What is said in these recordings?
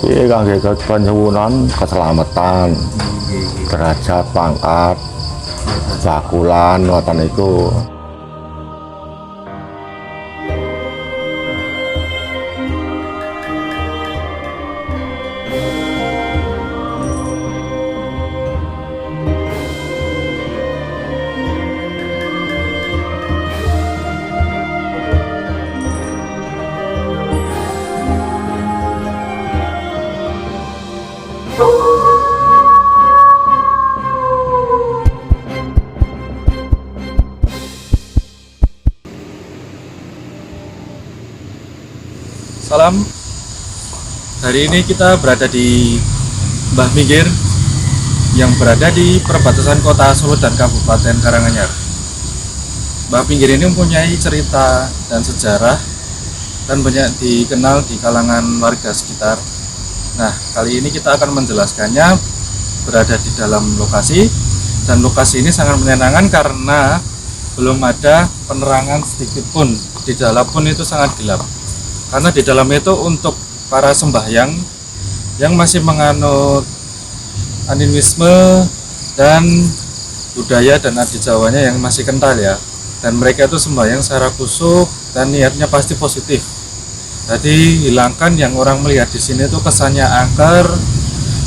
iki kangge penyuwunan keselamatan, derajat, pangkat, bakulan ngoten iku. Salam. Hari ini kita berada di Mbah Minggir yang berada di perbatasan Kota Solo dan Kabupaten Karanganyar. Mbah Minggir ini mempunyai cerita dan sejarah dan banyak dikenal di kalangan warga sekitar. Nah, kali ini kita akan menjelaskannya berada di dalam lokasi, dan lokasi ini sangat menyenangkan karena belum ada penerangan sedikit pun. Di dalam pun itu sangat gelap. Karena di dalam itu untuk para sembahyang yang masih menganut animisme dan budaya dan adat Jawanya yang masih kental ya. Dan mereka itu sembahyang secara khusyuk dan niatnya pasti positif. Jadi hilangkan yang orang melihat di sini itu kesannya angker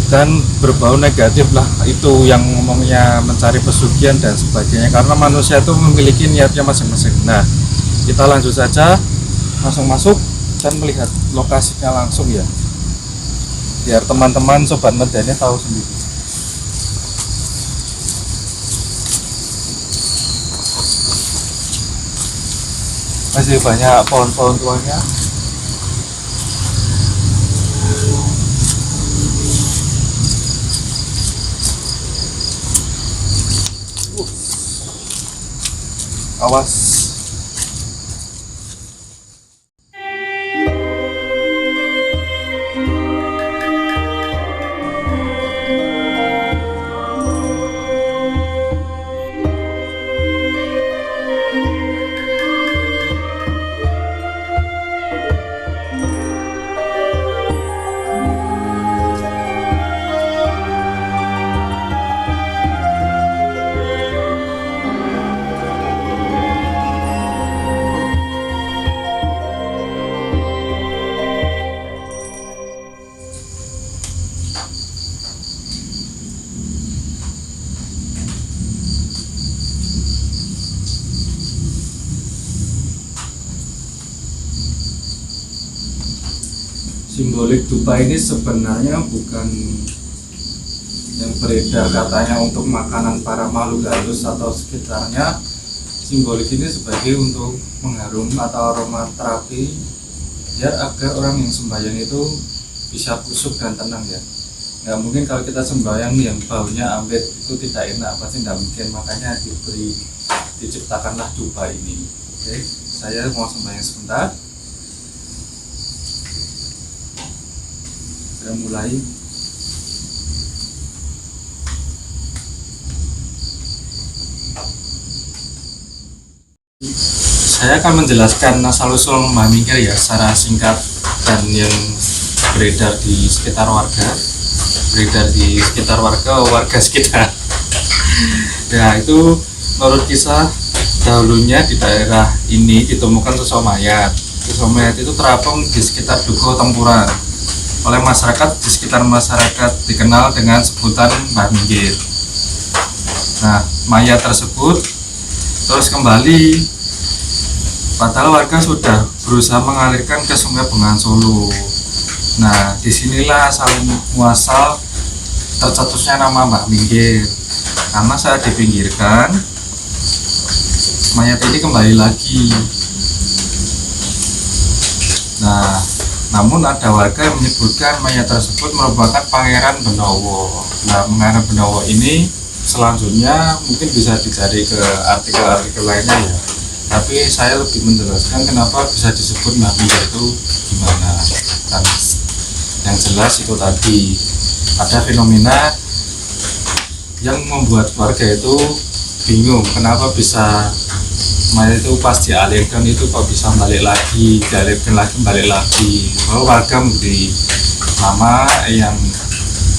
dan berbau negatif lah, itu yang ngomongnya mencari pesugihan dan sebagainya, karena manusia itu memiliki niatnya masing-masing. Nah, kita lanjut saja, langsung masuk dan melihat lokasinya langsung ya, biar teman-teman sobat medanya tahu sendiri. Masih banyak pohon-pohon tuanya. Awas. Simbolik dupa ini sebenarnya bukan yang beredar katanya untuk makanan para makhluk halus atau sekitarnya. Simbolik ini sebagai untuk mengharum atau aromaterapi, biar agar orang yang sembahyang itu bisa khusyuk dan tenang ya. Nggak mungkin kalau kita sembahyang yang baunya ambet itu tidak enak, pasti nggak mungkin. Makanya diciptakanlah dupa ini. Oke, saya mau sembahyang sebentar. Saya mulai. Saya akan menjelaskan asal-usul Mbah Minggir ya secara singkat dan yang beredar di sekitar warga, warga sekitar. Ya, itu menurut kisah dahulunya di daerah ini ditemukan sosok mayat. Sosok mayat itu terapung di sekitar Dukuh Tempuran. Oleh masyarakat di sekitar masyarakat dikenal dengan sebutan Mbah Minggir. Nah, mayat tersebut terus kembali, padahal warga sudah berusaha mengalirkan ke Sungai Bengawan Solo. Nah, disinilah asal muasal tercetusnya nama Mbah Minggir, karena saat dipinggirkan mayat ini kembali lagi. Nah, namun ada warga yang menyebutkan mayat tersebut merupakan Pangeran Benowo. Nah, Pangeran Benowo ini selanjutnya mungkin bisa dicari ke artikel-artikel lainnya ya. Tapi saya lebih menjelaskan kenapa bisa disebut Mbah Minggir itu gimana. Dan yang jelas itu tadi ada fenomena yang membuat warga itu bingung kenapa bisa mayat itu pas dialirkan itu kok bisa balik lagi, dialirkan lagi balik lagi. Bahwa warga memberi nama yang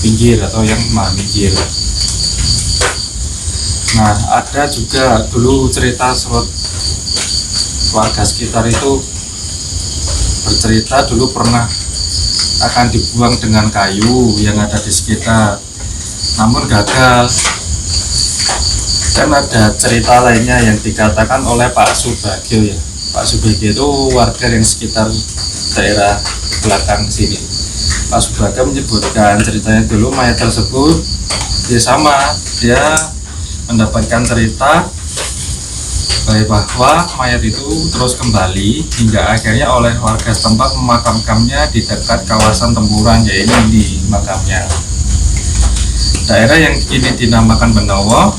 pinggir atau yang maha minggir. Nah, ada juga dulu cerita serut warga sekitar itu bercerita dulu pernah akan dibuang dengan kayu yang ada di sekitar, namun gagal. Dan ada cerita lainnya yang dikatakan oleh Pak Subagio ya. Pak Subagio itu warga yang sekitar daerah belakang sini. Pak Subagio menyebutkan ceritanya dulu mayat tersebut dia sama, dia mendapatkan cerita bahwa mayat itu terus kembali hingga akhirnya oleh warga setempat memakamkannya di dekat kawasan Tempuran, yaitu di makamnya. Daerah yang kini dinamakan Benowo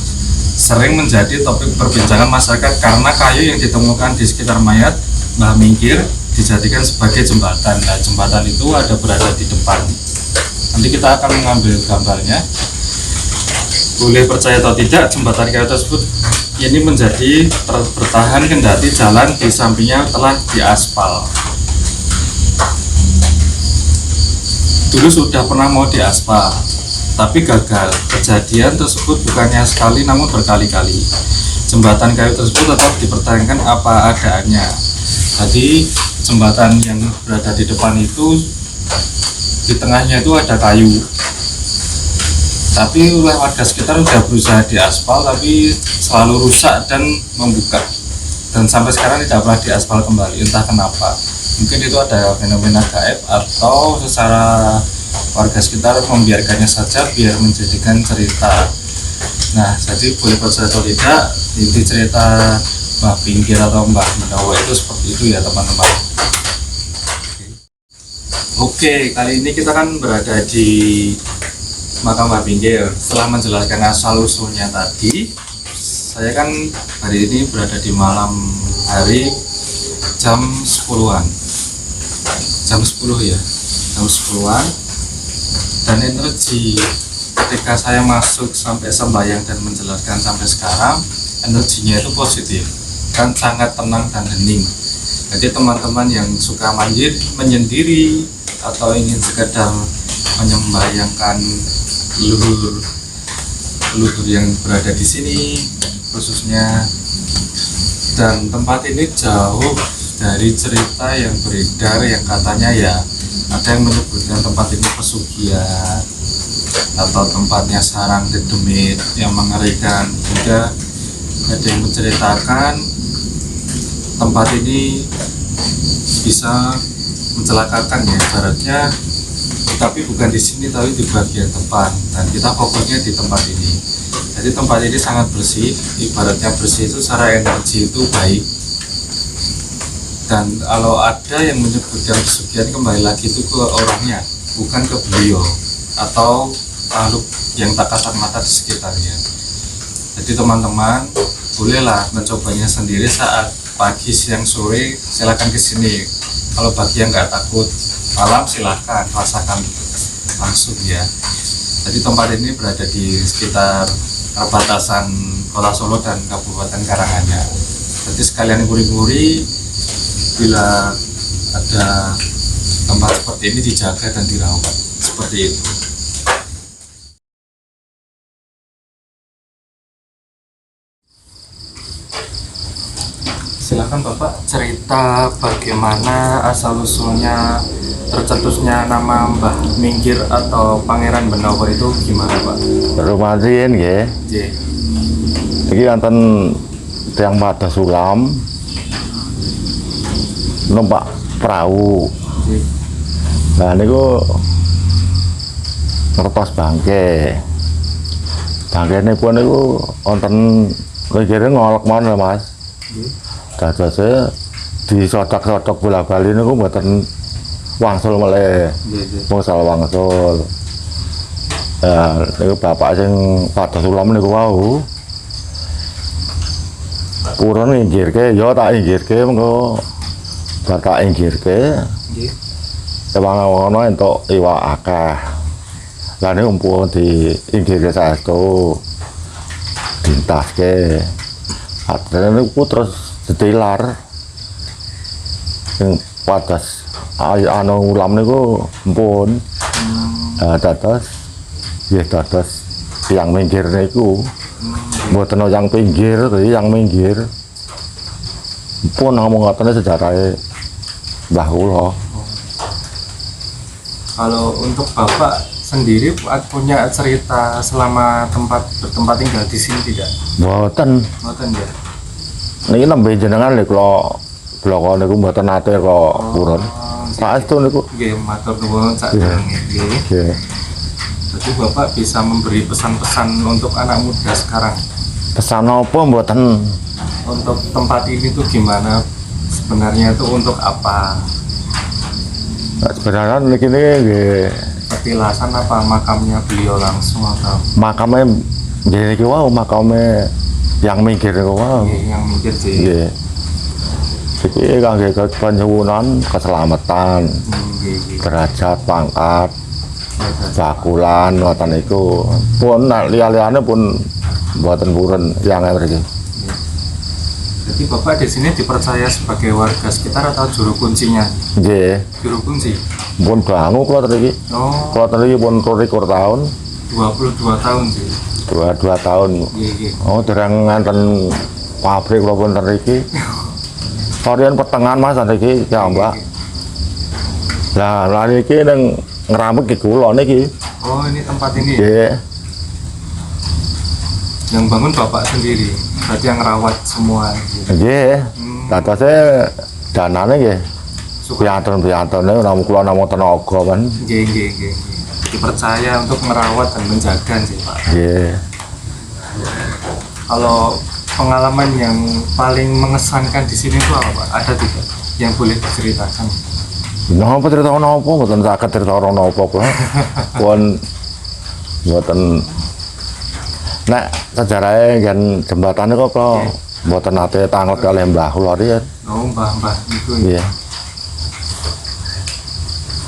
sering menjadi topik perbincangan masyarakat karena kayu yang ditemukan di sekitar mayat Mbah Minggir dijadikan sebagai jembatan. Nah, jembatan itu ada berada di depan. Nanti kita akan mengambil gambarnya. Boleh percaya atau tidak, jembatan kayu tersebut ini menjadi bertahan kendati jalan di sampingnya telah diaspal. Dulu sudah pernah mau diaspal, tapi gagal. Kejadian tersebut bukannya sekali namun berkali-kali. Jembatan kayu tersebut tetap dipertahankan apa adanya. Jadi jembatan yang berada di depan itu, di tengahnya itu ada kayu, tapi oleh warga sekitar sudah berusaha diaspal tapi selalu rusak dan membuka, dan sampai sekarang tidak pernah diaspal kembali, entah kenapa. Mungkin itu ada fenomena gaib atau secara warga sekitar membiarkannya saja biar menjadikan cerita. Nah, jadi boleh percaya atau tidak, inti cerita Mbah Pinggir atau Mbah Benowo itu seperti itu ya teman-teman. Oke, kali ini kita kan berada di makam Mbah Pinggir. Setelah menjelaskan asal usulnya tadi, saya kan hari ini berada di malam hari jam 10-an. Jam 10 ya, jam 10-an. Dan energi ketika saya masuk sampai sembahyang dan menjelaskan sampai sekarang, energinya itu positif dan sangat tenang dan hening. Jadi teman-teman yang suka menyendiri atau ingin sekedar menyembayangkan leluhur yang berada di sini khususnya, dan tempat ini jauh dari cerita yang beredar yang katanya ya ada yang menyebutkan tempat ini pesugihan atau tempatnya sarang dedemit yang mengerikan. Juga ada yang menceritakan tempat ini bisa mencelakakan ya ibaratnya, tapi bukan di sini tapi di bagian depan, dan kita fokusnya di tempat ini. Jadi tempat ini sangat bersih, ibaratnya bersih itu secara energi itu baik. Dan kalau ada yang menyebutkan pesugihan, kembali lagi itu ke orangnya, bukan ke beliau atau makhluk yang tak kasat mata di sekitarnya. Jadi teman-teman bolehlah mencobanya sendiri saat pagi, siang, sore, silakan ke sini. Kalau bagi yang nggak takut malam, silahkan rasakan langsung ya. Jadi tempat ini berada di sekitar perbatasan Kota Solo dan Kabupaten Karanganyar. Jadi sekalian guri-guri, bila ada tempat seperti ini dijaga dan dirawat seperti itu. Silakan Bapak cerita bagaimana asal usulnya tercetusnya nama Mbah Minggir atau Pangeran Benowo itu gimana Pak? Rumahin nggih. Nggih. Iki wonten tiyang pada sulam numpak perahu. Nggih. Nah niku ngertos bangke. Bangkene pun niku wonten kira ngolek mawon lho Mas. Nggih. Dadose disodok-sodok bola-bali niku mboten wangsul meleh. Nggih. Mosal wangsul. Ya, niku bapak sing pada sulam niku wau. Purun inggirke, ya tak inggirke mengko batak inggirke. Nggih. Ewana-wana entuk iwak akeh. Lah niku umpun di inggirke saestu. Dintaske. Akhirnya niku terus ditilar. Sing padas anu ulam niku ampun Dados nggih dados yang minggir niku mboten yang pinggir tapi yang minggir pun ngomong ngoten sejarahnya Mbah kula. Kalau untuk Bapak sendiri punya cerita selama bertempat tinggal di sini tidak? Mboten Mboten ya. niki nembe jenengan lho kula niku mboten nate kok purun. Saestu niku Nggih, matur nuwun sakjroning nggih. nggih. Jadi Bapak bisa memberi pesan-pesan untuk anak muda sekarang. Pesan apa mboten Untuk tempat ini tuh gimana? Sebenarnya itu untuk apa? sebenarnya niki nggih Petilasan apa makamnya beliau langsung atau makame nggih niki wau makame yang minggir niku wau. nggih, yang mikir sih? Nggih. Iki kangge penyuwunan keselamatan, Nggih, nggih. derajat, pangkat, Ya, bakulan ngoten niku. Pun liya-liyane pun mboten purun yang mriki. Jadi Bapak di sini dipercaya sebagai warga sekitar atau juru kuncinya? Nggih, Juru kunci. pun dangu kula mriki. Oh, Kula mriki pun 21 tahun, 22 tahun sih. 22 tahun. Nggih, nggih. Oh, dereng nganten pabrik kula pun mriki. Varian pertengahan Mas niki ya, Mbak. Lah niki ning ngramek iki kula niki. Oh, ini tempat ini Nggih. yang bangun Bapak sendiri. Berarti yang rawat semua. Gitu. Nggih. Dadose danane nggih. Suka. Piantun-piantune namung kula namung tenaga men. Nggih, nggih, nggih, nggih. Dipercaya untuk merawat dan menjaga sih Pak. Nggih. Kalau pengalaman yang paling mengesankan di sini itu apa Pak? Ada tidak yang boleh diceritakan? Napa cerita napa mboten saged cerita napa kula. Pun mboten nek sejarahe kan jembatan kok kula mboten nate tanggel kalih Mbah kula riyen. Oh, mbah-mbah itu Iya.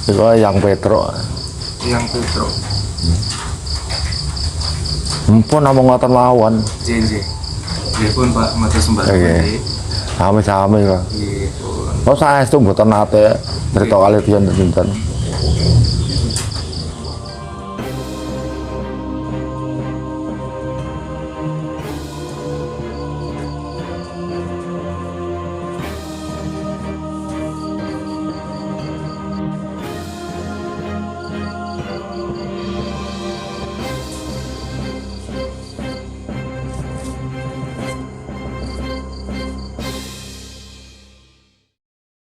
Iku yang Petruk. yang Petro. Mumpun namung ngoten mawon. JJ. Nggih pun Pak, matur sembah. Nggih. Sami-sami kok. Nggih pun. Oh saestu mboten nate cerita kalih pinten-pinten.